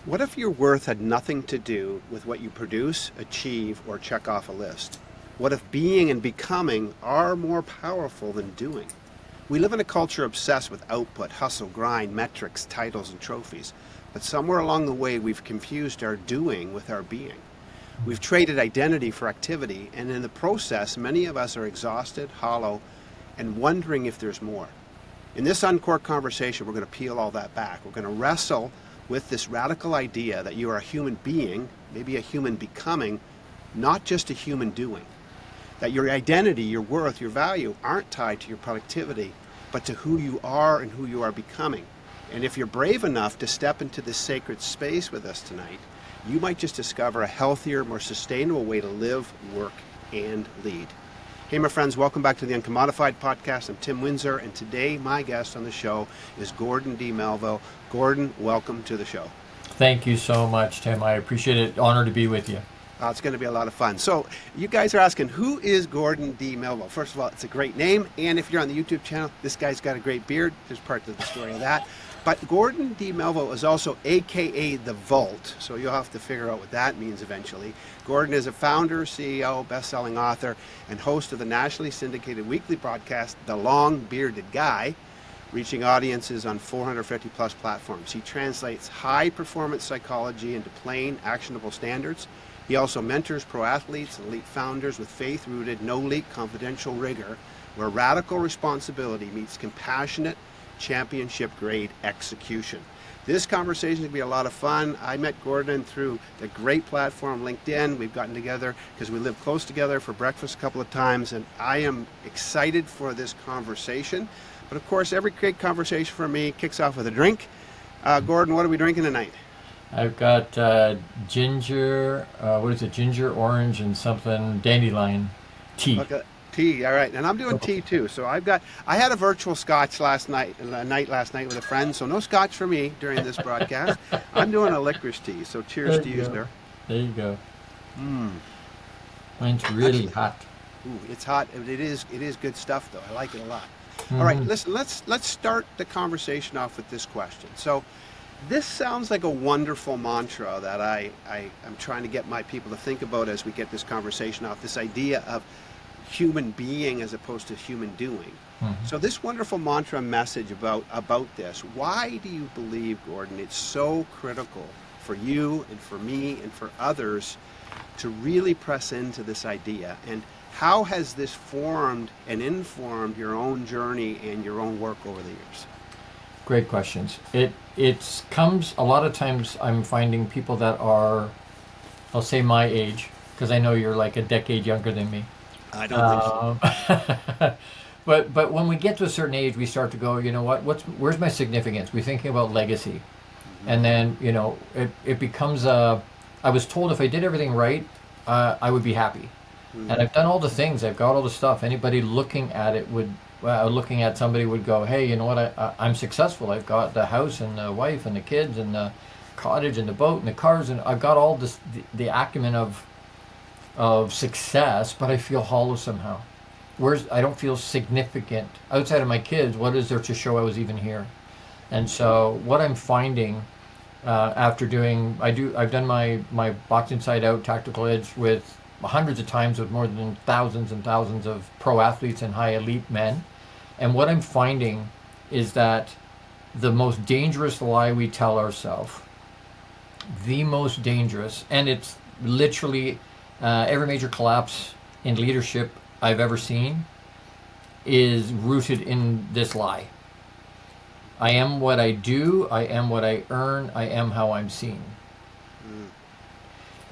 What if your worth had nothing to do with what you produce, achieve, or check off a list? What if being and becoming are more powerful than doing? We live in a culture obsessed with output, hustle, grind, metrics, titles, and trophies. But somewhere along the way, we've confused our doing with our being. We've traded identity for activity, and in the process, many of us are exhausted, hollow, and wondering if there's more. In this Uncorked conversation, we're going to peel all that back. We're going to wrestle with this radical idea that you are a human being, maybe a human becoming, not just a human doing. That your identity, your worth, your value aren't tied to your productivity, but to who you are and who you are becoming. And if you're brave enough to step into this sacred space with us tonight, you might just discover a healthier, more sustainable way to live, work, and lead. Hey, my friends, welcome back to the Uncommodified podcast. I'm Tim Windsor, and today my guest on the show is Gordon D. Melville. Gordon, welcome to the show. Thank you so much, Tim. I appreciate it. Honored to be with you. It's going to be a lot of fun. So you guys are asking, who is Gordon D. Melville? First of all, it's a great name. And if you're on the YouTube channel, this guy's got a great beard. There's part of the story of that. But Gordon D. Melville is also AKA The Vault. So you'll have to figure out what that means eventually. Gordon is a founder, CEO, best-selling author, and host of the nationally syndicated weekly broadcast, The Long Bearded Guy, reaching audiences on 450 plus platforms. He translates high-performance psychology into plain, actionable standards. He also mentors pro athletes and elite founders with faith-rooted, no-leak, confidential rigor, where radical responsibility meets compassionate, championship-grade execution. This conversation is going to be a lot of fun. I met Gordon through the great platform LinkedIn. We've gotten together because we live close together for breakfast a couple of times, and I am excited for this conversation. But of course, every great conversation for me kicks off with a drink. Gordon, what are we drinking tonight? I've got ginger, ginger, orange, and something dandelion tea. Okay. Tea, all right, and I'm doing tea too. So I had a virtual scotch last night with a friend. So no scotch for me during this broadcast. I'm doing a licorice tea. So cheers to you, sir. There you go. Mine's really hot. Ooh, it's hot. It is good stuff though. I like it a lot. All right, listen. Let's start the conversation off with this question. So this sounds like a wonderful mantra that I'm trying to get my people to think about as we get this conversation off. This idea of human being as opposed to human doing. So this wonderful mantra message about this, why do you believe, Gordon, it's so critical for you and for me and for others to really press into this idea? And how has this formed and informed your own journey and your own work over the years? Great questions. It comes a lot of times. I'm finding people that are, I'll say my age, because I know you're like a decade younger than me. I don't think so. But when we get to a certain age, we start to go, you know what? Where's my significance? We're thinking about legacy, and then it becomes a. I was told if I did everything right, I would be happy, and I've done all the things. I've got all the stuff. Anybody looking at it looking at somebody would go, hey, you know what? I'm successful. I've got the house and the wife and the kids and the cottage and the boat and the cars, and I've got all this the acumen of success, but I feel hollow somehow. I don't feel significant outside of my kids. What is there to show I was even here? And so what I'm finding after I've done my box inside out tactical edge with hundreds of times with more than thousands and thousands of pro athletes and high elite men. And what I'm finding is that the most dangerous lie we tell ourselves, the most dangerous, and it's literally every major collapse in leadership I've ever seen is rooted in this lie. I am what I do, I am what I earn, I am how I'm seen.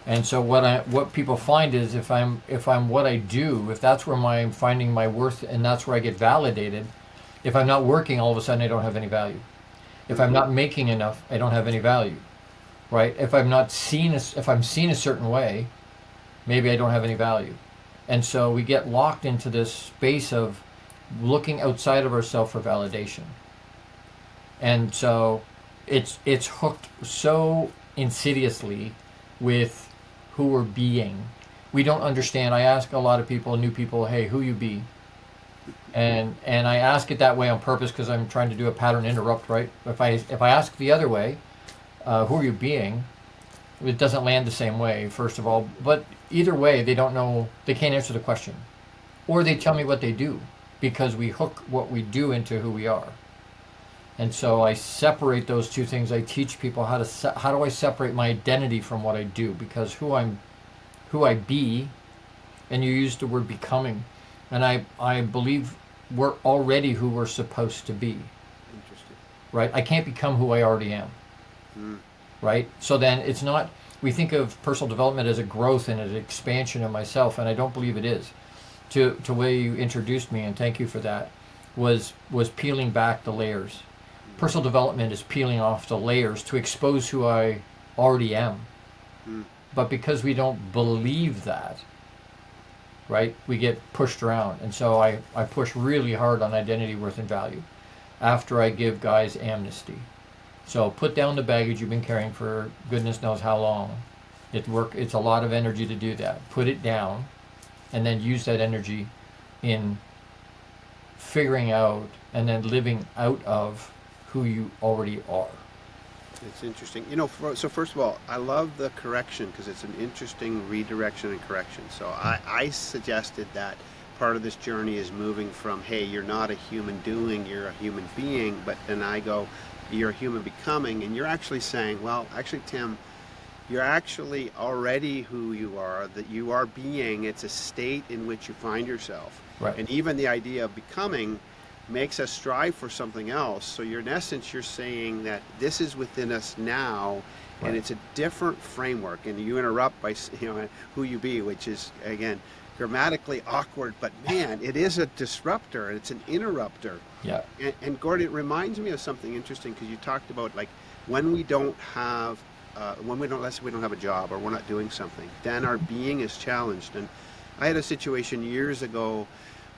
And so what people find is if I'm what I do, if that's where I'm finding my worth and that's where I get validated, if I'm not working, all of a sudden I don't have any value. If I'm not making enough, I don't have any value. Right? If I'm seen a certain way, maybe I don't have any value. And so we get locked into this space of looking outside of ourselves for validation. And so it's hooked so insidiously with who we're being. We don't understand. I ask a lot of people, new people, hey, who you be? And I ask it that way on purpose because I'm trying to do a pattern interrupt, right? If I ask the other way, who are you being, it doesn't land the same way, first of all. But either way, they don't know, they can't answer the question. Or they tell me what they do, because we hook what we do into who we are. And so I separate those two things. I teach people how do I separate my identity from what I do, because who I be, and you used the word becoming, and I believe we're already who we're supposed to be. Interesting. Right? I can't become who I already am. Right? So then it's not, we think of personal development as a growth and an expansion of myself, and I don't believe it is. To way you introduced me, and thank you for that, was peeling back the layers. Personal development is peeling off the layers to expose who I already am. But because we don't believe that, right, we get pushed around. And so I push really hard on identity, worth, and value after I give guys amnesty. So put down the baggage you've been carrying for goodness knows how long. It's a lot of energy to do that. Put it down, and then use that energy in figuring out and then living out of who you already are. It's interesting. So first of all, I love the correction because it's an interesting redirection and correction. So I suggested that part of this journey is moving from, hey, you're not a human doing, you're a human being, but then I go, you're a human becoming, and you're actually saying, well, actually, Tim, you're actually already who you are, that you are being. It's a state in which you find yourself. Right. And even the idea of becoming makes us strive for something else. So in essence, you're saying that this is within us now, Right. and it's a different framework. And you interrupt by, who you be, which is, again, grammatically awkward, but man, it is a disruptor. It's an interrupter. Yeah. And Gordon, it reminds me of something interesting, because you talked about, like, when we don't have let's say we don't have a job or we're not doing something, then our being is challenged. And I had a situation years ago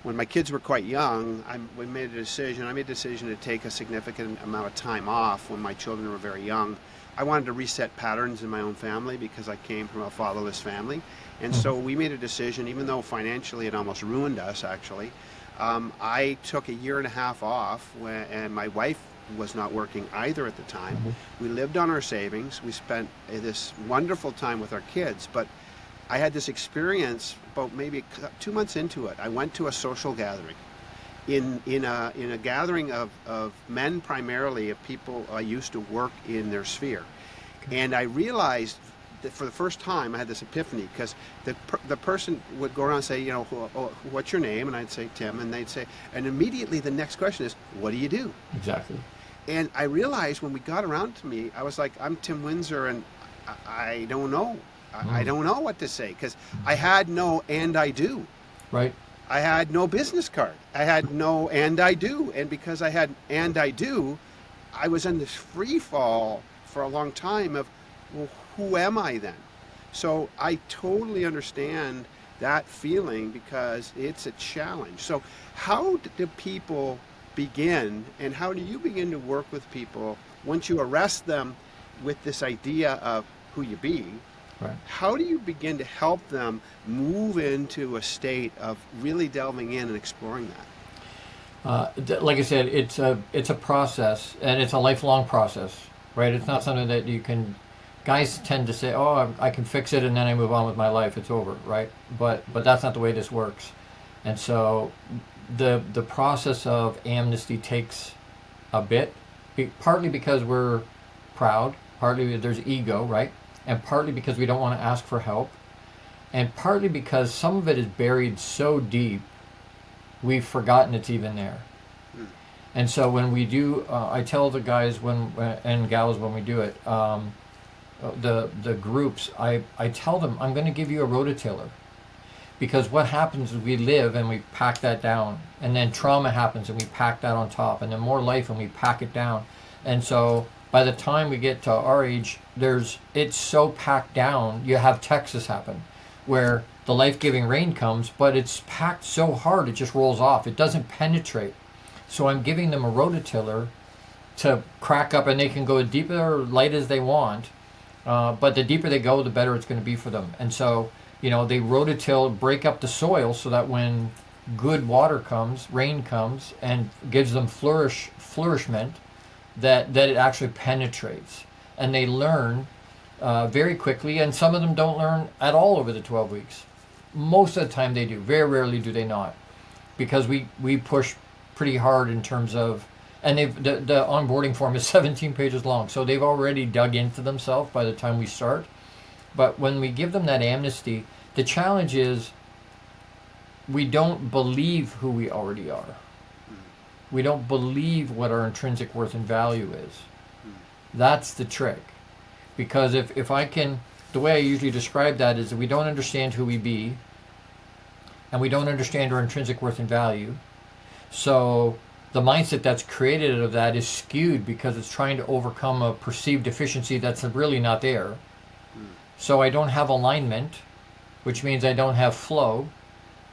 when my kids were quite young. I made a decision to take a significant amount of time off when my children were very young. I wanted to reset patterns in my own family because I came from a fatherless family. And so we made a decision, even though financially it almost ruined us, actually. I took a year and a half off, and my wife was not working either at the time. We lived on our savings. We spent this wonderful time with our kids, but I had this experience about maybe 2 months into it. I went to a social gathering, in a gathering of men, primarily of people I used to work in their sphere, and I realized that for the first time I had this epiphany, because the person would go around and say, what's your name? And I'd say Tim, and they'd say, and immediately the next question is, what do you do? Exactly. And I realized when we got around to me, I was like, I'm Tim Windsor, and I don't know. I don't know what to say, because I had no and I do. Right. I had no business card. I had no and I do. And because I had and I do, I was in this free fall for a long time of, well, who am I then? So I totally understand that feeling, because it's a challenge. So how do people begin, and how do you begin to work with people once you arrest them with this idea of who you be? Right. How do you begin to help them move into a state of really delving in and exploring that? Like I said, it's a process, and it's a lifelong process, right? It's not something that you can. Guys tend to say, "Oh, I can fix it, and then I move on with my life. It's over," right? But that's not the way this works. And so, the process of amnesty takes a bit, partly because we're proud, partly there's ego, right? And partly because we don't want to ask for help, and partly because some of it is buried so deep, we've forgotten it's even there. And so when we do, I tell the guys and gals when we do it, the groups, I tell them, I'm going to give you a rototiller, because what happens is we live and we pack that down, and then trauma happens and we pack that on top, and then more life and we pack it down. And so by the time we get to our age, it's so packed down. You have Texas happen, where the life-giving rain comes, but it's packed so hard it just rolls off. It doesn't penetrate. So I'm giving them a rototiller to crack up, and they can go as deep or light as they want. But the deeper they go, the better it's going to be for them. And so, they rototill, break up the soil so that when good water comes, rain comes, and gives them flourishment, that it actually penetrates. and they learn very quickly, and some of them don't learn at all over the 12 weeks. Most of the time they do. Very rarely do they not, because we push pretty hard in terms of, and the onboarding form is 17 pages long, so they've already dug into themselves by the time we start. But when we give them that amnesty, the challenge is we don't believe who we already are. We don't believe what our intrinsic worth and value is. That's the trick. Because if I can, the way I usually describe that is that we don't understand who we be, and we don't understand our intrinsic worth and value. So the mindset that's created out of that is skewed because it's trying to overcome a perceived deficiency that's really not there. So I don't have alignment, which means I don't have flow.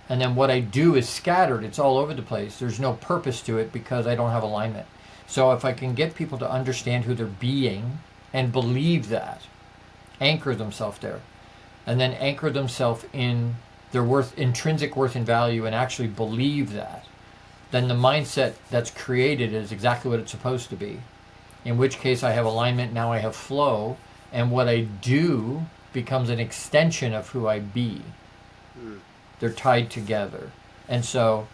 And then what I do is scattered. It's all over the place. There's no purpose to it because I don't have alignment. So if I can get people to understand who they're being and believe that, anchor themselves there, and then anchor themselves in their worth, intrinsic worth and value, and actually believe that, then the mindset that's created is exactly what it's supposed to be. In which case I have alignment, now I have flow, and what I do becomes an extension of who I be. They're tied together. And so,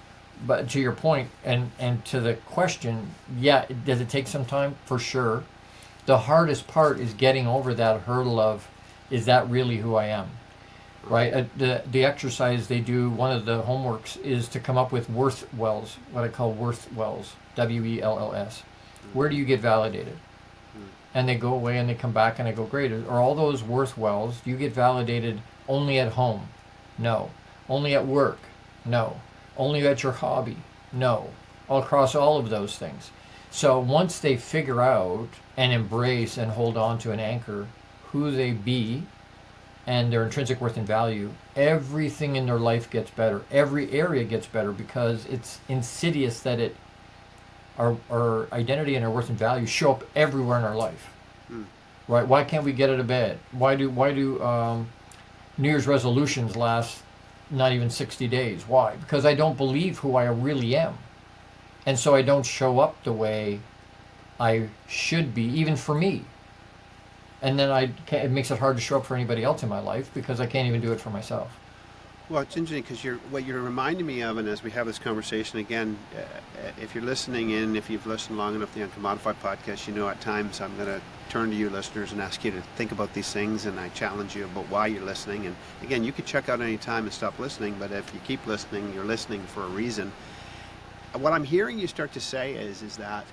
but to your point, and to the question, yeah, does it take some time? For sure. The hardest part is getting over that hurdle of, is that really who I am? Right? The exercise they do, one of the homeworks is to come up with worth wells, what I call worth wells, WELLS. Where do you get validated? And they go away and they come back and I go, great, are all those worth wells, do you get validated only at home? No. Only at work? No. Only at your hobby? No. All across all of those things. So once they figure out and embrace and hold on to an anchor who they be and their intrinsic worth and value, everything in their life gets better. Every area gets better because it's insidious that our identity and our worth and value show up everywhere in our life. Right? Why can't we get out of bed? Why do New Year's resolutions last not even 60 days? Why? Because I don't believe who I really am. And so I don't show up the way I should be, even for me. And then it makes it hard to show up for anybody else in my life because I can't even do it for myself. Well, it's interesting because what you're reminding me of, and as we have this conversation again, if you're listening in, if you've listened long enough to the Uncommodified podcast, you know at times I'm going to turn to you listeners and ask you to think about these things, and I challenge you about why you're listening. And again, you could check out any time and stop listening, but if you keep listening, you're listening for a reason. What I'm hearing you start to say is that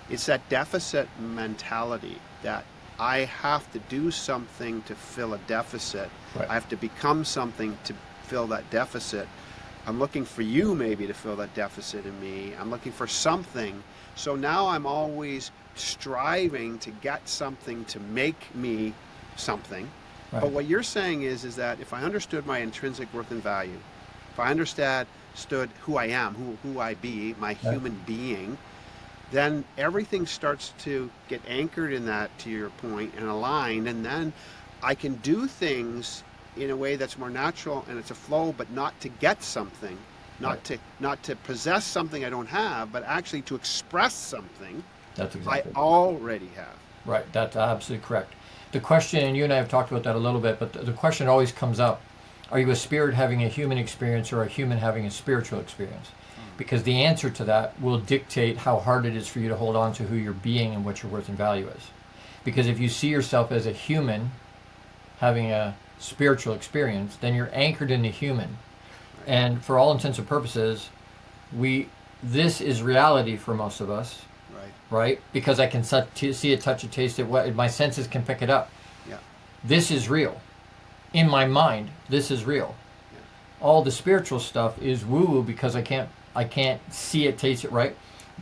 it's that deficit mentality that I have to do something to fill a deficit. Right. I have to become something to fill that deficit. I'm looking for you maybe to fill that deficit in me. I'm looking for something. So now I'm always striving to get something to make me something. Right. But what you're saying is that if I understood my intrinsic worth and value, if I understood who I am, who I be, my human being, then everything starts to get anchored in that, to your point, and aligned, and then I can do things in a way that's more natural and it's a flow, but not to get something, not to possess something I don't have, but actually to express something that's exactly I already have. Right, that's absolutely correct. The question, and you and I have talked about that a little bit, but the question always comes up, are you a spirit having a human experience or a human having a spiritual experience? Because the answer to that will dictate how hard it is for you to hold on to who you're being and what your worth and value is. Because if you see yourself as a human having a spiritual experience, then you're anchored in the human. And for all intents and purposes, this is reality for most of us. Right? Because I can see it, touch it, taste it, my senses can pick it up. Yeah. This is real. In my mind, this is real. Yeah. All the spiritual stuff is woo-woo because I can't see it, taste it, right?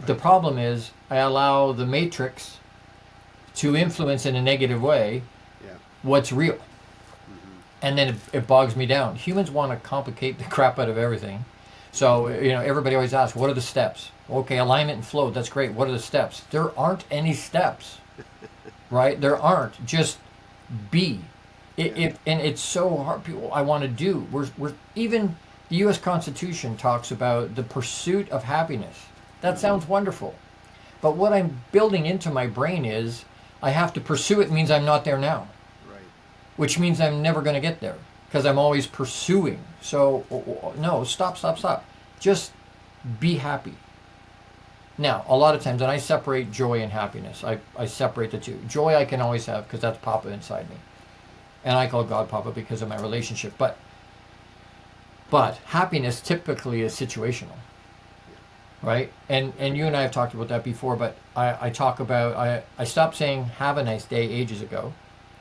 The problem is I allow the matrix to influence in a negative way what's real. And then it bogs me down. Humans want to complicate the crap out of everything. So, everybody always asks, what are the steps? Okay, alignment and flow, that's great. What are the steps? There aren't any steps, right? There aren't. Just be. And it's so hard. People, I want to do. We're even the U.S. Constitution talks about the pursuit of happiness. That sounds wonderful. But what I'm building into my brain is I have to pursue it means I'm not there now, Right. which means I'm never going to get there because I'm always pursuing. So, no, stop. Just be happy. Now, a lot of times, and I separate joy and happiness. I separate the two. Joy I can always have because that's Papa inside me. And I call God Papa because of my relationship. But happiness typically is situational, right? And you and I have talked about that before, but I talk about, I stopped saying have a nice day ages ago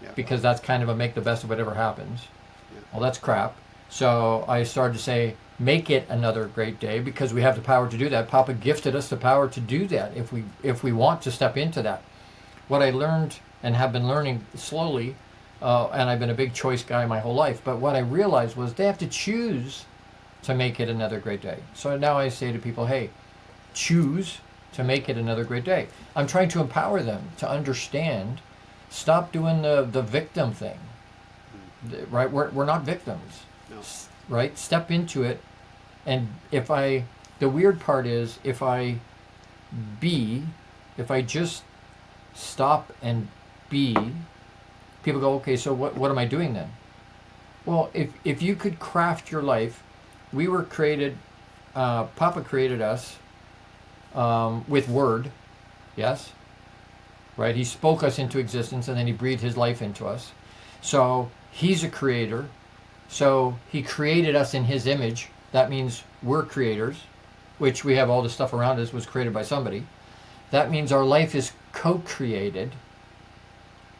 Yeah. because that's kind of a make the best of whatever happens. Yeah. Well, that's crap. So I started to say make it another great day because we have the power to do that. Papa gifted us the power to do that if we want to step into that. What I learned and have been learning slowly, and I've been a big choice guy my whole life, but what I realized was they have to choose to make it another great day. So now I say to people, hey, choose to make it another great day. I'm trying to empower them to understand, stop doing the victim thing, right? We're not victims, No. right? Step into it. And the weird part is if I just stop and be, people go, okay, so what am I doing then? Well, if you could craft your life, we were created, Papa created us with word, yes? Right? He spoke us into existence and then he breathed his life into us. So he's a creator. So he created us in his image. That means we're creators, which we have all the stuff around us was created by somebody. That means our life is co-created,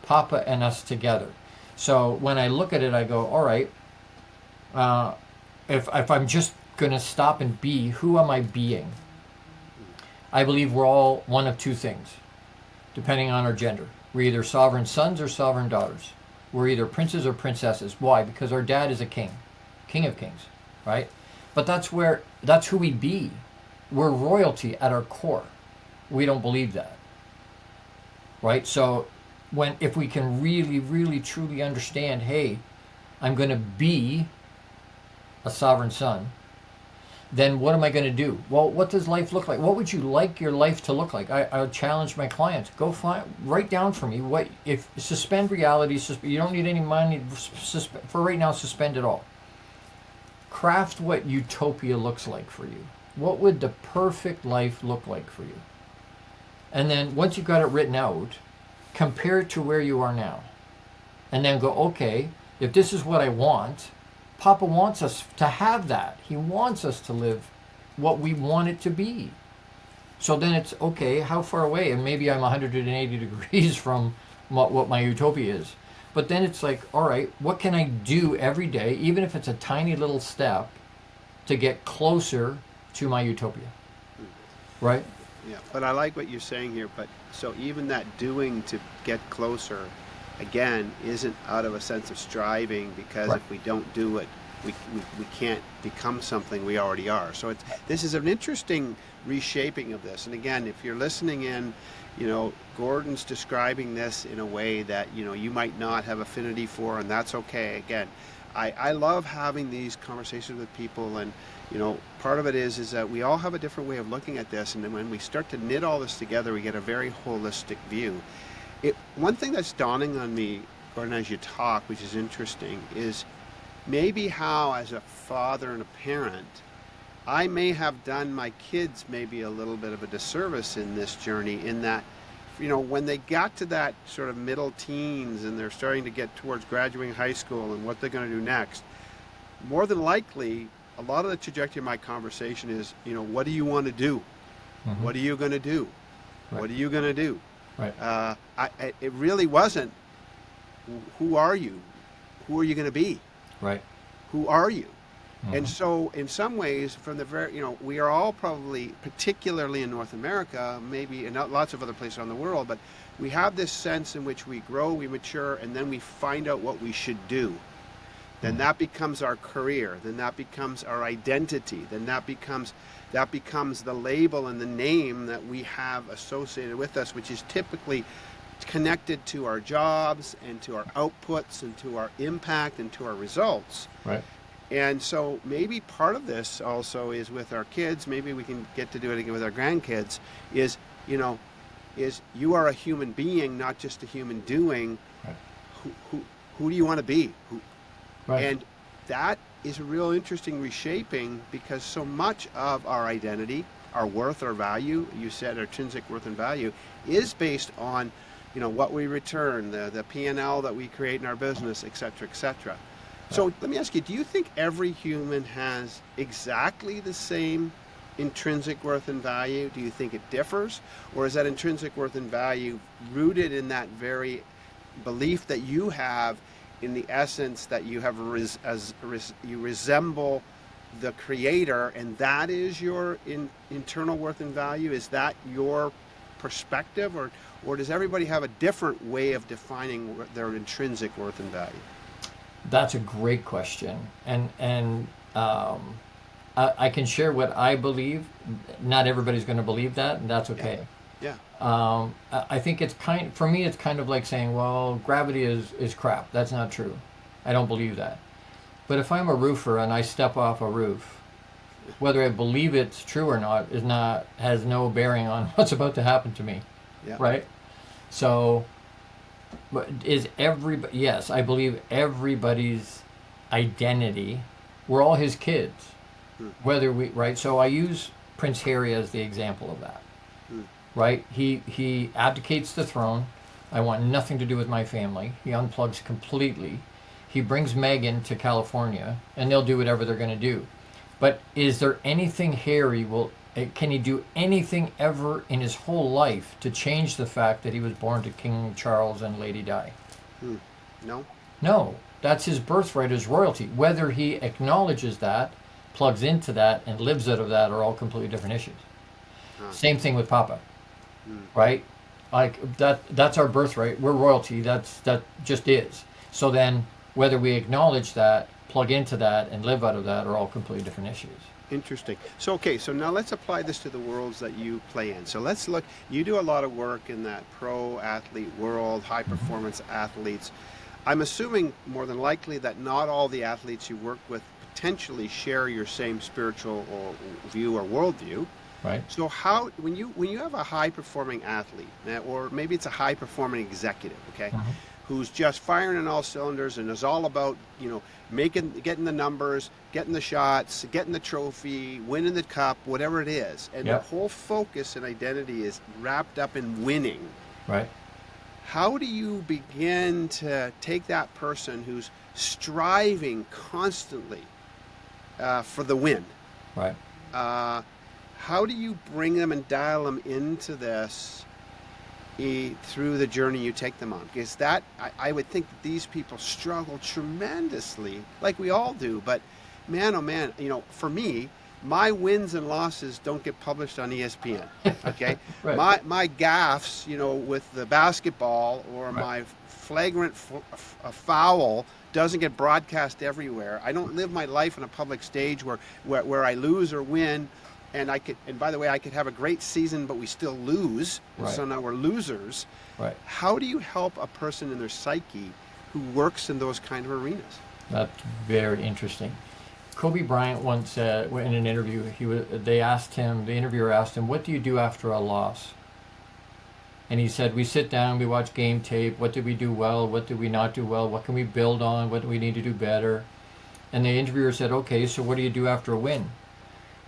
Papa and us together. So when I look at it, I go, all right, if I'm just going to stop and be, who am I being? I believe we're all one of two things, depending on our gender. We're either sovereign sons or sovereign daughters. We're either princes or princesses. Why? Because our dad is a king of kings, right? But that's who we be. We're royalty at our core. We don't believe that, right? So if we can really, really, truly understand, hey, I'm going to be a sovereign son, then what am I going to do? Well, what does life look like? What would you like your life to look like? I challenge my clients, write down for me, suspend reality, you don't need any money, for right now, suspend it all. Craft what utopia looks like for you. What would the perfect life look like for you? And then once you've got it written out, compare it to where you are now. And then go, okay, if this is what I want, Papa wants us to have that. He wants us to live what we want it to be. So then it's, okay, how far away? And maybe I'm 180 degrees from what my utopia is. But then it's like, all right, what can I do every day, even if it's a tiny little step, to get closer to my utopia? Right? Yeah, but I like what you're saying here. But so even that doing to get closer, again, isn't out of a sense of striving, because Right. if we don't do it, we can't become something we already are. So this is an interesting reshaping of this. And again, if you're listening in, Gordon's describing this in a way that, you might not have affinity for, and that's okay. Again, I love having these conversations with people, and, part of it is that we all have a different way of looking at this. And then when we start to knit all this together, we get a very holistic view. One thing that's dawning on me, Gordon, as you talk, which is interesting, is maybe how, as a father and a parent, I may have done my kids maybe a little bit of a disservice in this journey, in that, when they got to that sort of middle teens and they're starting to get towards graduating high school and what they're going to do next, more than likely, a lot of the trajectory of my conversation is, what do you want to do? Mm-hmm. What are you going to do? Right. What are you going to do? Right. It really wasn't, who are you? Who are you going to be? Right. Who are you? Mm-hmm. And so in some ways, from the very, we are all probably, particularly in North America, maybe in lots of other places around the world, but we have this sense in which we grow, we mature, and then we find out what we should do. Then that becomes our career. Then that becomes our identity. Then that becomes the label and the name that we have associated with us, which is typically connected to our jobs and to our outputs and to our impact and to our results. Right. And so maybe part of this also is with our kids, maybe we can get to do it again with our grandkids, is, is you are a human being, not just a human doing. Right. Who do you want to be? Right. And that is a real interesting reshaping, because so much of our identity, our worth, our value, you said our intrinsic worth and value, is based on, what we return, the P&L that we create in our business, et cetera, et cetera. So let me ask you, do you think every human has exactly the same intrinsic worth and value? Do you think it differs? Or is that intrinsic worth and value rooted in that very belief that you have in the essence that you have you resemble the creator, and that is your internal worth and value? Is that your perspective, or does everybody have a different way of defining their intrinsic worth and value? That's a great question, and I can share what I believe. Not everybody's going to believe that, and that's okay. Yeah. I think for me, it's kind of like saying, well, gravity is crap. That's not true. I don't believe that. But if I'm a roofer and I step off a roof, whether I believe it's true or not has no bearing on what's about to happen to me. Yeah. Right? So, yes, I believe everybody's identity, we're all his kids. Right? So I use Prince Harry as the example of that. Right? He abdicates the throne. I want nothing to do with my family. He unplugs completely. He brings Meghan to California, and they'll do whatever they're going to do. But is there anything can he do anything ever in his whole life to change the fact that he was born to King Charles and Lady Di? No. No. That's his birthright, his royalty. Whether he acknowledges that, plugs into that, and lives out of that are all completely different issues. Same thing with Papa. Right? Like that's our birthright. We're royalty. That just is. So then whether we acknowledge that, plug into that, and live out of that are all completely different issues. Interesting. So now let's apply this to the worlds that you play in. So let's look, you do a lot of work in that pro athlete world, high performance athletes. I'm assuming more than likely that not all the athletes you work with potentially share your same spiritual or view or worldview. Right. So when you have a high performing athlete, or maybe it's a high performing executive, okay, who's just firing on all cylinders and is all about getting the numbers, getting the shots, getting the trophy, winning the cup, whatever it is, and their whole focus and identity is wrapped up in winning. Right. How do you begin to take that person who's striving constantly for the win? Right. How do you bring them and dial them into this through the journey you take them on? Because I would think that these people struggle tremendously, like we all do. But man, oh man, for me, my wins and losses don't get published on ESPN. Okay, Right. my gaffes, with the basketball or my flagrant foul doesn't get broadcast everywhere. I don't live my life on a public stage where I lose or win. And by the way, I could have a great season, but we still lose. Right. So now we're losers. Right. How do you help a person in their psyche who works in those kind of arenas? That's very interesting. Kobe Bryant once in an interview, the interviewer asked him, "What do you do after a loss?" And he said, "We sit down, we watch game tape. What did we do well? What did we not do well? What can we build on? What do we need to do better?" And the interviewer said, "Okay, so what do you do after a win?"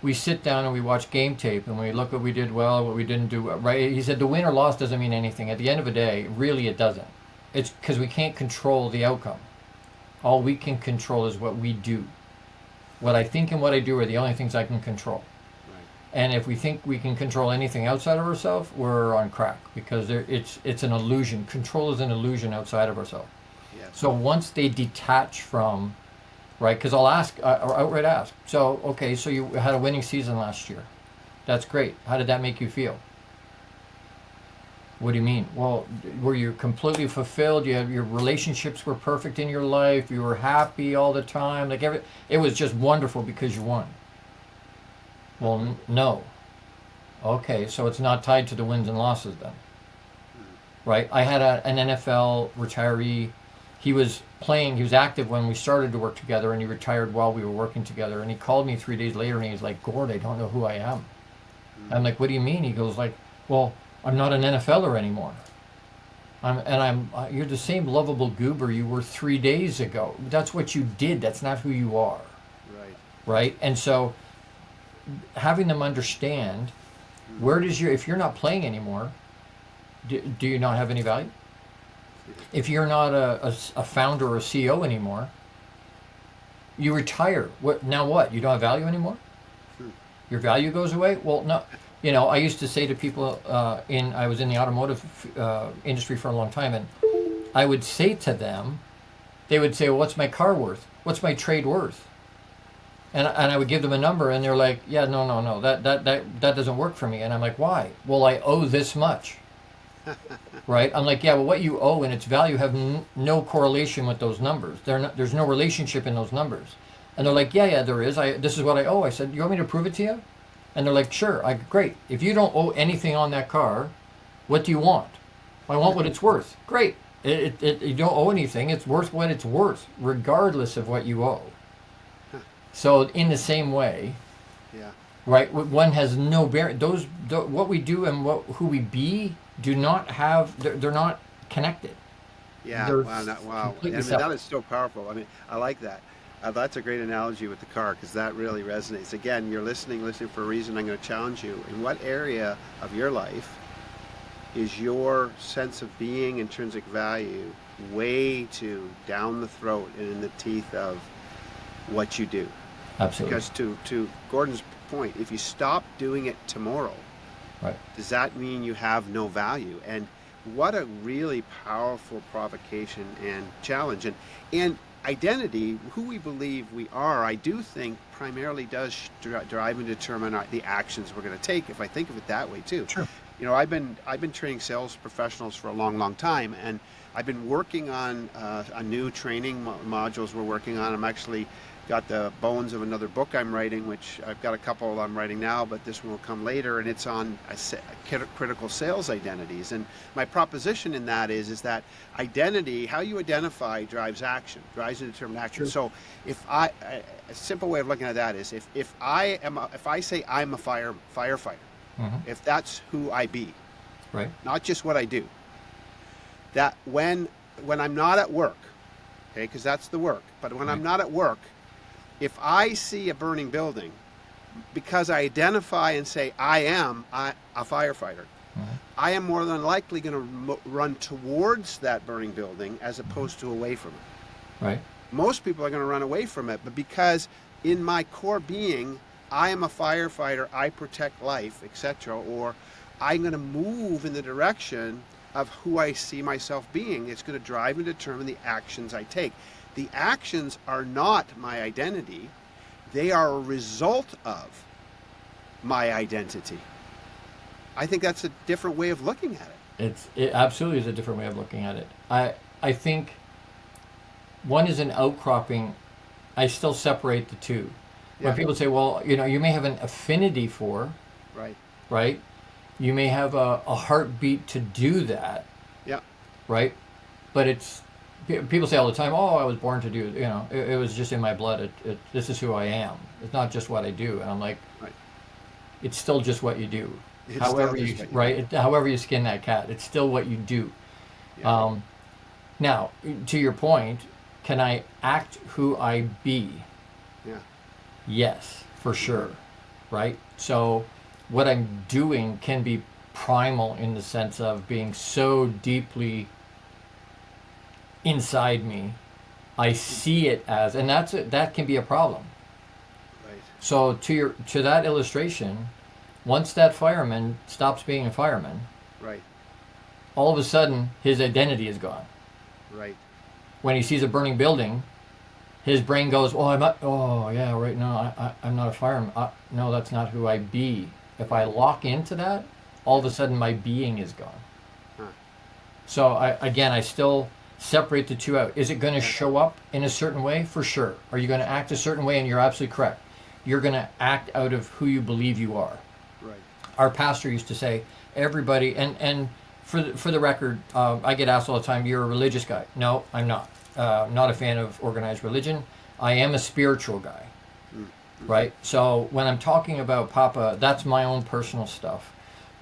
"We sit down and we watch game tape and we look what we did well, what we didn't do well." Right? He said the win or loss doesn't mean anything. At the end of the day, really it doesn't. It's because we can't control the outcome. All we can control is what we do. What I think and what I do are the only things I can control. Right. And if we think we can control anything outside of ourselves, we're on crack, because it's an illusion. Control is an illusion outside of ourselves. Yes. So once they detach from, right, because I'll outright ask, so, okay, so you had a winning season last year. That's great. How did that make you feel? What do you mean? Well, were you completely fulfilled? Your relationships were perfect in your life. You were happy all the time. It was just wonderful because you won. Well, no. Okay, so it's not tied to the wins and losses then, right? I had an NFL retiree. He was active when we started to work together, and he retired while we were working together. And he called me 3 days later, and he was like, "Gord, I don't know who I am." I'm like, "What do you mean?" He goes like, "Well, I'm not an NFLer anymore. You're the same lovable goober you were 3 days ago. That's what you did. That's not who you are. Right. Right? And so having them understand if you're not playing anymore, do you not have any value? If you're not a founder or a CEO anymore, you retire. Now what? You don't have value anymore? Your value goes away? Well, no. I used to say to people, I was in the automotive industry for a long time, and I would say to them, they would say, well, what's my car worth? What's my trade worth? And I would give them a number, and they're like, yeah, no, that doesn't work for me. And I'm like, why? Well, I owe this much. Right? I'm like, yeah, well, what you owe and its value have no correlation with those numbers. There's no relationship in those numbers. And they're like, yeah, there is. This is what I owe. I said, you want me to prove it to you? And they're like, sure. Great. If you don't owe anything on that car, what do you want? I want what it's worth. Great. You don't owe anything. It's worth what it's worth, regardless of what you owe. So in the same way, yeah, right? One has no bearing. What we do and who we be do not have. They're not connected. Yeah. They're Wow. completely And separate. that is so powerful. I mean, I like that. That's a great analogy with the car because that really resonates. Again, you're listening for a reason. I'm going to challenge you. In what area of your life is your sense of being, intrinsic value, way too down the throat and in the teeth of what you do? Absolutely. Because to Gordon's point, if you stop doing it tomorrow, Right. does that mean you have no value? And what a really powerful provocation and challenge. And identity, who we believe we are, I do think primarily does drive and determine the actions we're going to take, if I think of it that way too. Sure. I've been training sales professionals for a long time, and I've been working on a new training modules we're working on. I'm actually got the bones of another book I'm writing, which I've got a couple I'm writing now, but this one will come later, and it's on critical sales identities. And my proposition in that is that identity, how you identify, drives action, drives and determined action. Sure. So a simple way of looking at that is if I say I'm a firefighter, if that's who I be, Right. not just what I do, that when I'm not at work, okay, because that's the work, but when I'm not at work, if I see a burning building, because I identify and say I am a firefighter, I am more than likely going to run towards that burning building as opposed to away from it. Right. Most people are going to run away from it, but because in my core being, I am a firefighter, I protect life, etc., or I'm going to move in the direction of who I see myself being, it's going to drive and determine the actions I take. The actions are not my identity. They are a result of my identity. I think that's a different way of looking at it. It absolutely is a different way of looking at it. I think one is an outcropping. I still separate the two. When Yeah. people say, well, you may have an affinity for, Right. right? You may have a heartbeat to do that, Yeah. right? But people say all the time, oh, I was born to do, it was just in my blood. This is who I am. It's not just what I do. And I'm like, Right. it's still just what you do. It's However still you, just what you right? However you skin that cat, it's still what you do. Yeah. Now, to your point, can I act who I be? Yeah. Yes, for sure, right? So what I'm doing can be primal in the sense of being so deeply inside me. I see it as, and that can be a problem. Right. So to that illustration, once that fireman stops being a fireman, Right. all of a sudden his identity is gone. Right. When he sees a burning building, his brain goes, "Oh, I'm not. Oh, yeah, right. No, I'm not a fireman. No, that's not who I be." If I lock into that, all of a sudden my being is gone. Huh. So I still separate the two out. Is it going to show up in a certain way? For sure. Are you going to act a certain way? And you're absolutely correct. You're going to act out of who you believe you are. Right. Our pastor used to say, everybody, and for the record, I get asked all the time, you're a religious guy. No, I'm not. Not a fan of organized religion. I am a spiritual guy, right? So when I'm talking about Papa, that's my own personal stuff.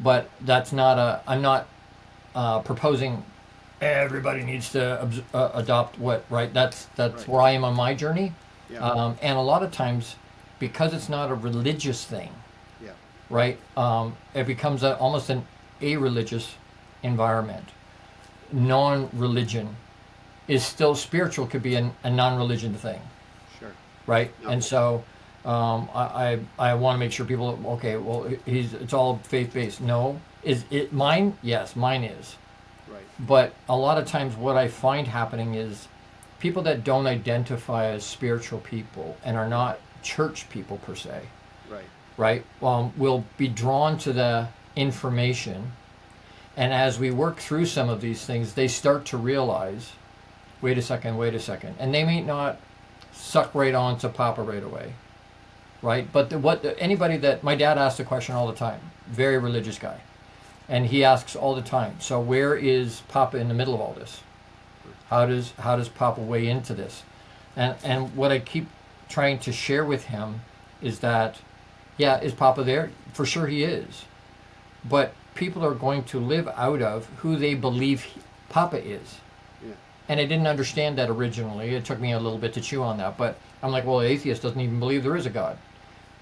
but that's not I'm not proposing everybody needs to adopt what, right? That's Right. where I am on my journey. Yeah. And a lot of times, because it's not a religious thing, Yeah. right? It becomes almost an a-religious environment. Non-religion is still spiritual, could be a non-religion thing, Sure. right? No. And so I want to make sure people, okay, well, it's all faith-based. No, is it mine? Yes, mine is. Right. But a lot of times, what I find happening is people that don't identify as spiritual people and are not church people per se, Right. right, will be drawn to the information. And as we work through some of these things, they start to realize, wait a second. And they may not suck right on to Papa right away, right? But anybody that, my dad asks the question all the time, very religious guy. And he asks all the time, so where is Papa in the middle of all this? How does Papa weigh into this? And what I keep trying to share with him is that, yeah, is Papa there? For sure he is. But people are going to live out of who they believe Papa is. Yeah. And I didn't understand that originally. It took me a little bit to chew on that. But I'm like, well, the atheist doesn't even believe there is a God.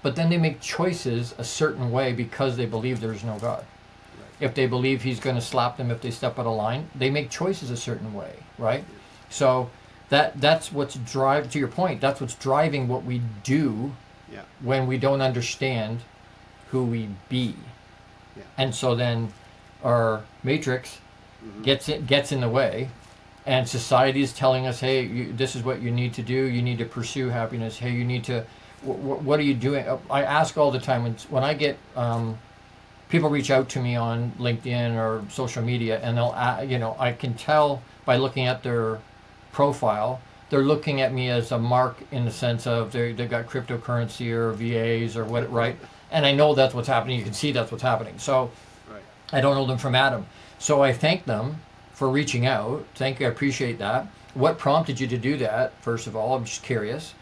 But then they make choices a certain way because they believe there's no God. If they believe he's going to slap them if they step out of line, they make choices a certain way, right? So that's what's to your point, that's what's driving what we do Yeah. when we don't understand who we be. Yeah. And so then our matrix gets in the way, and society is telling us, hey, this is what you need to do. You need to pursue happiness. Hey, you need to, what are you doing? I ask all the time when I get people reach out to me on LinkedIn or social media, and they'll, I can tell by looking at their profile, they're looking at me as a mark in the sense of they got cryptocurrency or VAs or what, right? And I know that's what's happening. You can see that's what's happening. So Right. I don't know them from Adam. So I thank them for reaching out. Thank you. I appreciate that. What prompted you to do that? First of all, I'm just curious.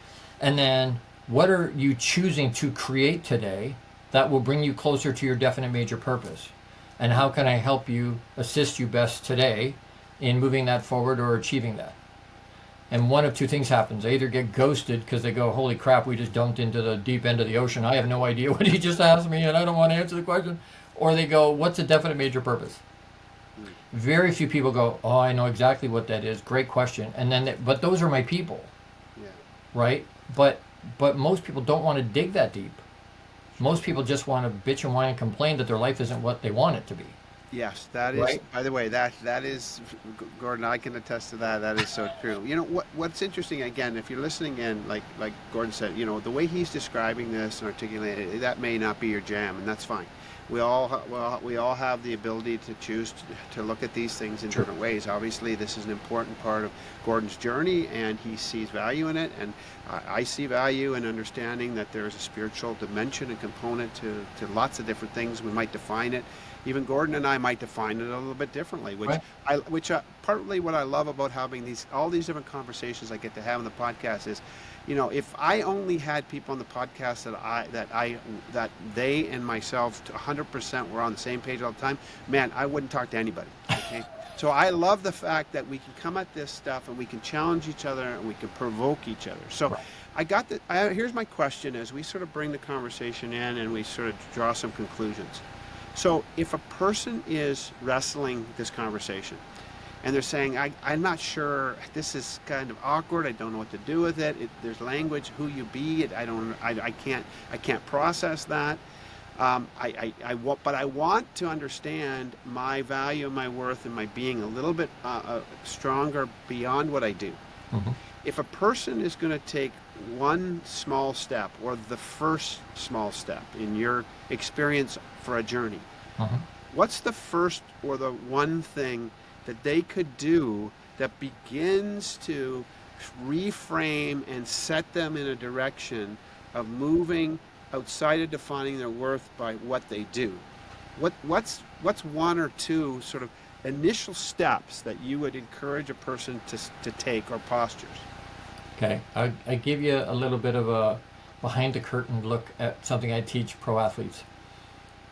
And then what are you choosing to create today that will bring you closer to your definite major purpose? And how can I help you, assist you best today in moving that forward or achieving that? And one of two things happens. They either get ghosted because they go, holy crap, we just dumped into the deep end of the ocean. I have no idea what he just asked me and I don't want to answer the question. Or they go, what's a definite major purpose? Very few people go, oh, I know exactly what that is. Great question. And then, but those are my people, Yeah. right? But most people don't want to dig that deep. Most people just want to bitch and whine and complain that their life isn't what they want it to be. Yes, that is. Right. By the way, that is, Gordon. I can attest to that. That is so true. You know what's interesting again, if you're listening in, like Gordon said, the way he's describing this and articulating it, that may not be your jam, and that's fine. We all have the ability to choose to look at these things in different ways. Obviously, this is an important part of Gordon's journey, and he sees value in it, and I see value in understanding that there is a spiritual dimension and component to lots of different things. We might define it. Even Gordon and I might define it a little bit differently, which partly what I love about having all these different conversations I get to have on the podcast is, if I only had people on the podcast that they and myself 100% were on the same page all the time, man, I wouldn't talk to anybody. Okay. So I love the fact that we can come at this stuff and we can challenge each other and we can provoke each other. So here's my question as we sort of bring the conversation in and we sort of draw some conclusions. So if a person is wrestling this conversation and they're saying, I'm not sure, this is kind of awkward, I don't know what to do with it, there's language, who you be, I can't process that. But I want to understand my value, my worth, and my being a little bit stronger beyond what I do. Mm-hmm. If a person is going to take one small step, or the first small step in your experience for a journey, Mm-hmm. what's the first or the one thing that they could do that begins to reframe and set them in a direction of moving outside of defining their worth by what they do? What's one or two sort of initial steps that you would encourage a person to take, or postures? Okay, I give you a little bit of a behind the curtain look at something I teach pro athletes.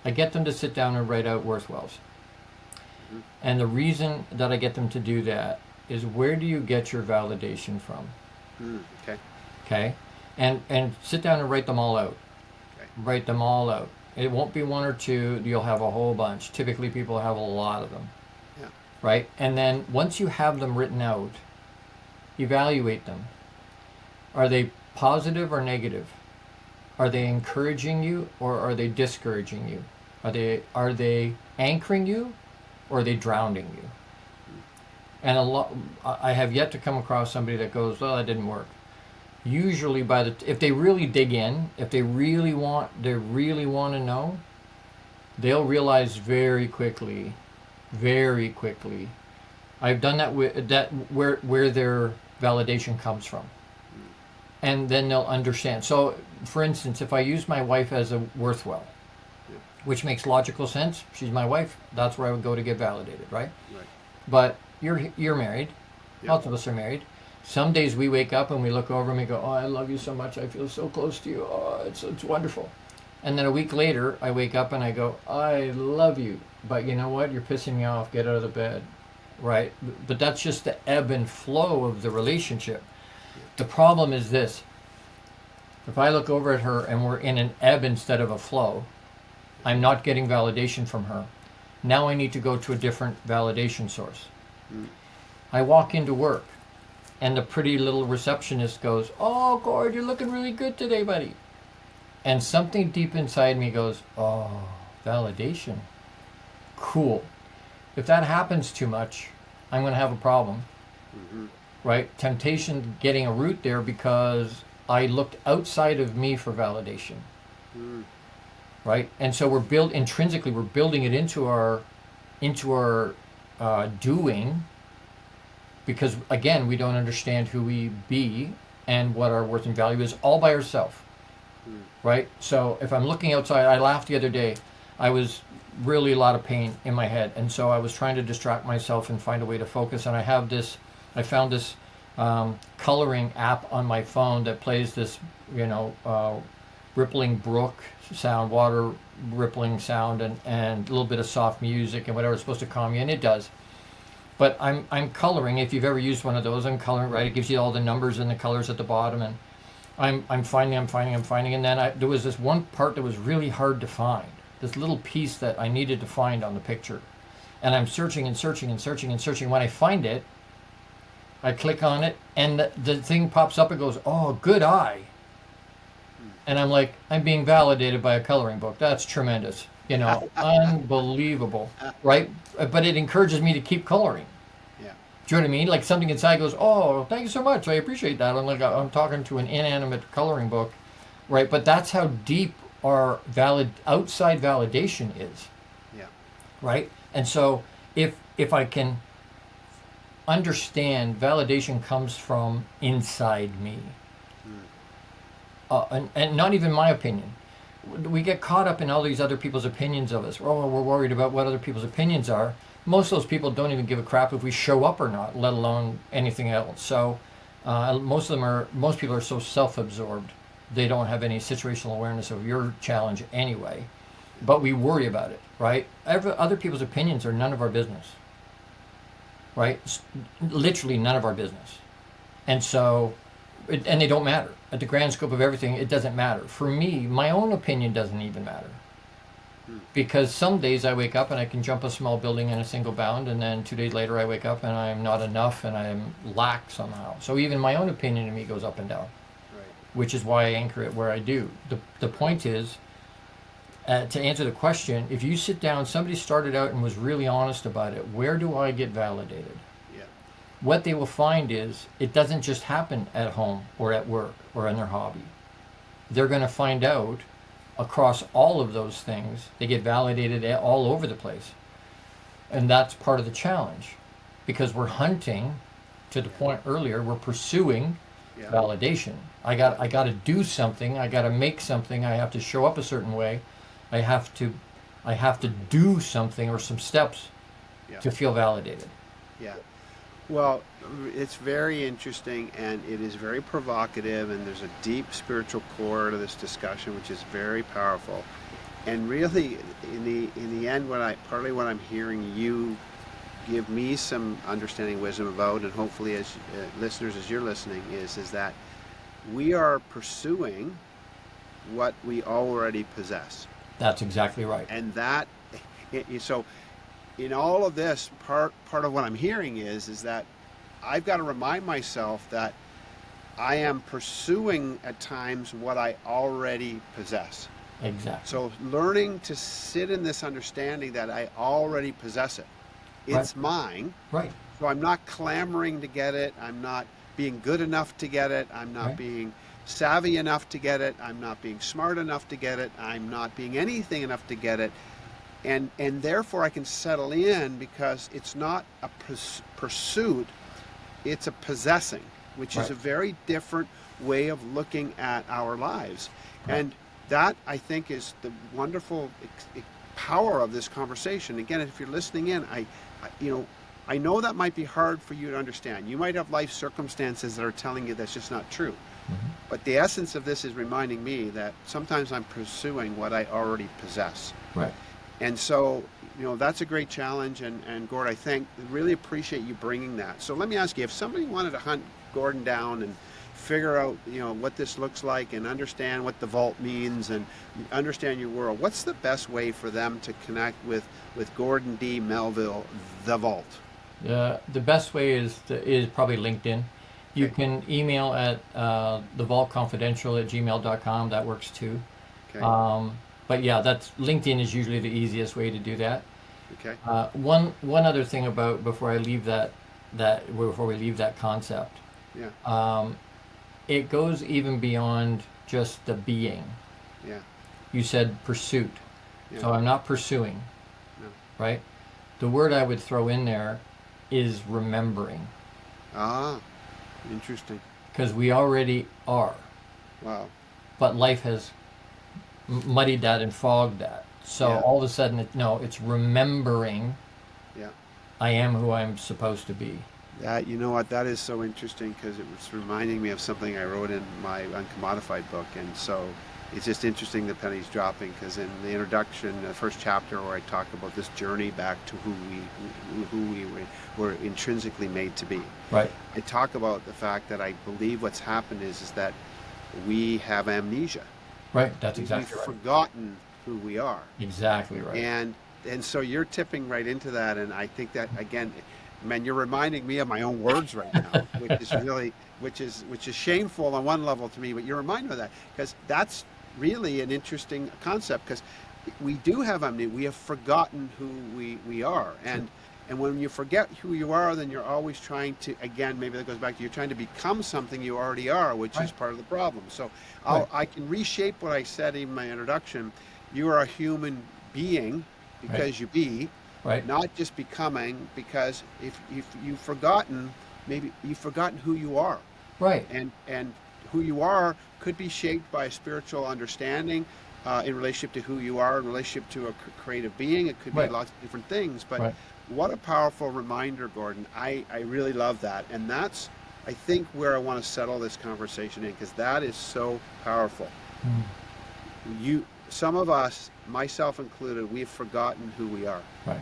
I get them to sit down and write out worthwhells. And the reason that I get them to do that is, where do you get your validation from? Okay. Okay? And sit down and write them all out. Okay. Write them all out. It won't be one or two, you'll have a whole bunch. Typically people have a lot of them. Yeah. Right? And then once you have them written out, evaluate them. Are they positive or negative? Are they encouraging you, or are they discouraging you? Are they anchoring you, or are they drowning you? And I have yet to come across somebody that goes, well, that didn't work. Usually if they really dig in, if they really want to know, they'll realize very quickly. I've done that with that, where their validation comes from. And then they'll understand. So, for instance, if I use my wife as a worthwhile, which makes logical sense, she's my wife, that's where I would go to get validated, right? Right. But you're married. Yeah. Lots of us are married. Some days we wake up and we look over and we go, oh, I love you so much. I feel so close to you. Oh, it's wonderful. And then a week later, I wake up and I go, I love you, but you know what? You're pissing me off. Get out of the bed, right? But that's just the ebb and flow of the relationship. The problem is this. If I look over at her and we're in an ebb instead of a flow, I'm not getting validation from her. Now I need to go to a different validation source. I walk into work and the pretty little receptionist goes, oh, Gord, you're looking really good today, buddy. And something deep inside me goes, oh, validation. Cool. If that happens too much, I'm going to have a problem. Right? Temptation getting a root there because I looked outside of me for validation. Right? And so intrinsically, we're building it into our doing, because again, we don't understand who we be and what our worth and value is all by ourselves. Right? So if I'm looking outside, I laughed the other day. I was really a lot of pain in my head, and so I was trying to distract myself and find a way to focus. And I found this coloring app on my phone that plays this, rippling brook sound, water rippling sound, and a little bit of soft music and whatever. It's supposed to calm you, and it does. But I'm coloring. If you've ever used one of those, I'm coloring, right? It gives you all the numbers and the colors at the bottom, and I'm finding, and then there was this one part that was really hard to find. This little piece that I needed to find on the picture, and I'm searching. When I find it, I click on it, and the thing pops up. It goes, "Oh, good eye," and I'm like, I'm being validated by a coloring book. That's tremendous, unbelievable, right? But it encourages me to keep coloring. Yeah. Do you know what I mean? Like something inside goes, "Oh, thank you so much. I appreciate that." I'm talking to an inanimate coloring book, right? But that's how deep our outside validation is. Yeah. Right? And so if I can understand validation comes from inside me, and not even my opinion. We get caught up in all these other people's opinions of us. Oh, we're worried about what other people's opinions are. Most of those people don't even give a crap if we show up or not, let alone anything else. So most people are so self-absorbed, they don't have any situational awareness of your challenge anyway. But we worry about it, right? Other people's opinions are none of our business, right? Literally none of our business. And so, and they don't matter. At the grand scope of everything, it doesn't matter. For me, my own opinion doesn't even matter. Because some days I wake up and I can jump a small building in a single bound, and then 2 days later I wake up and I'm not enough and I'm lack somehow. So even my own opinion of me goes up and down, which is why I anchor it where I do. The point is, to answer the question, if you sit down, somebody started out and was really honest about it, where do I get validated? Yeah. What they will find is it doesn't just happen at home or at work or in their hobby. They're going to find out across all of those things, they get validated all over the place. And that's part of the challenge, because we're hunting, to the point earlier, we're pursuing validation. I got to do something, I got to make something, I have to show up a certain way, I have to do something or some steps to feel validated. Yeah. Well, it's very interesting, and it is very provocative, and there's a deep spiritual core to this discussion, which is very powerful. and really, in the end, partly what I'm hearing you give me some understanding, wisdom about, and hopefully as listeners, as you're listening, is that we are pursuing what we already possess. That's exactly right. And that, so in all of this, part of what I'm hearing is that I've got to remind myself that I am pursuing at times what I already possess. Exactly. So learning to sit in this understanding that I already possess it. It's Right. mine. Right. So I'm not clamoring to get it. I'm not being good enough to get it. I'm not Right. being savvy enough to get it. I'm not being smart enough to get it. I'm not being anything enough to get it. And therefore I can settle in because it's not a pursuit, it's a possessing, which is Right. a very different way of looking at our lives. Right. And that, I think, is the wonderful power of this conversation. Again, if you're listening in, I know that might be hard for you to understand. You might have life circumstances that are telling you that's just not true. Mm-hmm. But the essence of this is reminding me that sometimes I'm pursuing what I already possess. Right. And so, that's a great challenge. And Gord, I really appreciate you bringing that. So let me ask you, if somebody wanted to hunt Gordon down and figure out, what this looks like and understand what the vault means and understand your world, what's the best way for them to connect with Gordon D. Melville, the vault? The best way is probably LinkedIn. You Okay. can email at thevaultconfidential@gmail.com. That works too. Okay. But yeah, that's LinkedIn is usually the easiest way to do that. Okay. One other thing about before I leave before we leave that concept, Yeah. it goes even beyond just the being. Yeah. You said pursuit, Yeah. so I'm not pursuing, No. right? The word I would throw in there is remembering, Ah, interesting. because we already are, Wow. but life has muddied that and fogged that. So Yeah. all of a sudden, it's remembering Yeah. I am who I'm supposed to be. That, you know what, that is so interesting because it was reminding me of something I wrote in my Uncommodified book. And so it's just interesting that penny's dropping because in the introduction, the first chapter where I talk about this journey back to who we were intrinsically made to be, Right. I talk about the fact that I believe what's happened is that we have amnesia. Right. That's We've exactly right. forgotten who we are. Exactly right. And so you're tipping right into that, and I think that again, man, you're reminding me of my own words right now, which is shameful on one level to me. But you're reminding me of that because that's really an interesting concept because we do have amnesia. We have forgotten who we are, and when you forget who you are, then you're always trying to, again, maybe that goes back to you're trying to become something you already are, which is part of the problem. So I can reshape what I said in my introduction. You are a human being because you be, Right. not just becoming, because if you've forgotten, maybe you've forgotten who you are. Right. And who you are could be shaped by a spiritual understanding in relationship to who you are, in relationship to a creative being. It could be Right. lots of different things. But Right. what a powerful reminder, Gordon. I really love that. And that's, I think, where I want to settle this conversation in, because that is so powerful. Some of us, myself included, we've forgotten who we are. Right.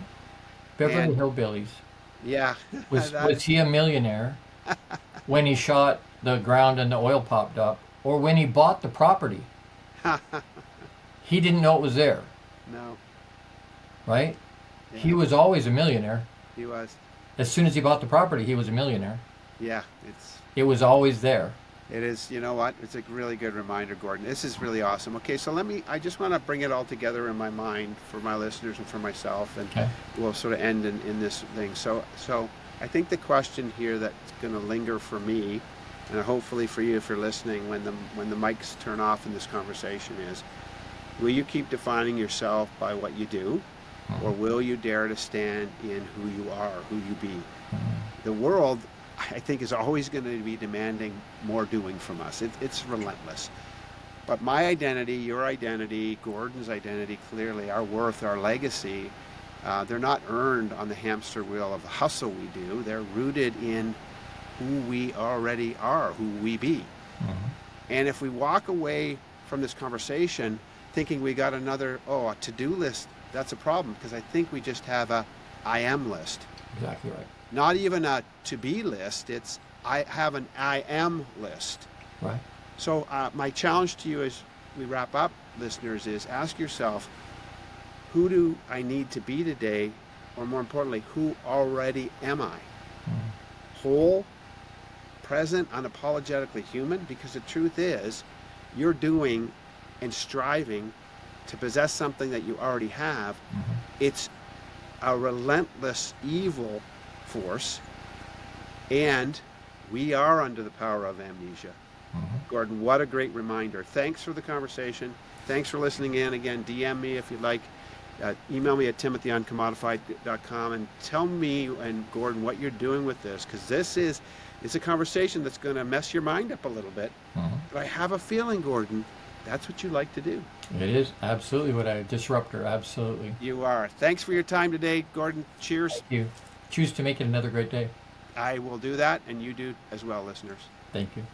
Beverly And- Hillbillies. Yeah. Was That- he a millionaire when he shot the ground and the oil popped up, or when he bought the property? He didn't know it was there, No, right? Yeah. He was always a millionaire. he was. As soon as he bought the property, he was a millionaire. Yeah, It was always there. it is. You know what? It's a really good reminder, Gordon. This is really awesome. Okay, so I just want to bring it all together in my mind for my listeners and for myself, and Okay. we'll sort of end in this thing. So I think the question here that's going to linger for me, and hopefully for you if you're listening, when the mics turn off in this conversation is, will you keep defining yourself by what you do, or will you dare to stand in who you are, who you be? The world, I think, is always going to be demanding more doing from us. It's relentless. But my identity, your identity, Gordon's identity, clearly, our worth, our legacy, they're not earned on the hamster wheel of the hustle we do. They're rooted in who we already are, who we be. And if we walk away from this conversation thinking we got another, a to-do list. That's a problem because I think we just have a I am list. Exactly right. Not even a to-be list. It's I have an I am list. Right. So my challenge to you as we wrap up, listeners, is ask yourself, who do I need to be today? Or more importantly, who already am I? Whole, present, unapologetically human? Because the truth is, you're doing and striving to possess something that you already have. It's a relentless evil force, and we are under the power of amnesia. Gordon, what a great reminder. Thanks for the conversation. Thanks for listening in. Again, DM me if you'd like. Email me at tim@theuncommodified.com and tell me and Gordon what you're doing with this, because it's a conversation that's going to mess your mind up a little bit. But I have a feeling, Gordon, that's what you like to do. It is absolutely what I disruptor. Absolutely. You are. Thanks for your time today, Gordon. Cheers. Thank you. Choose to make it another great day. I will do that, and you do as well, listeners. Thank you.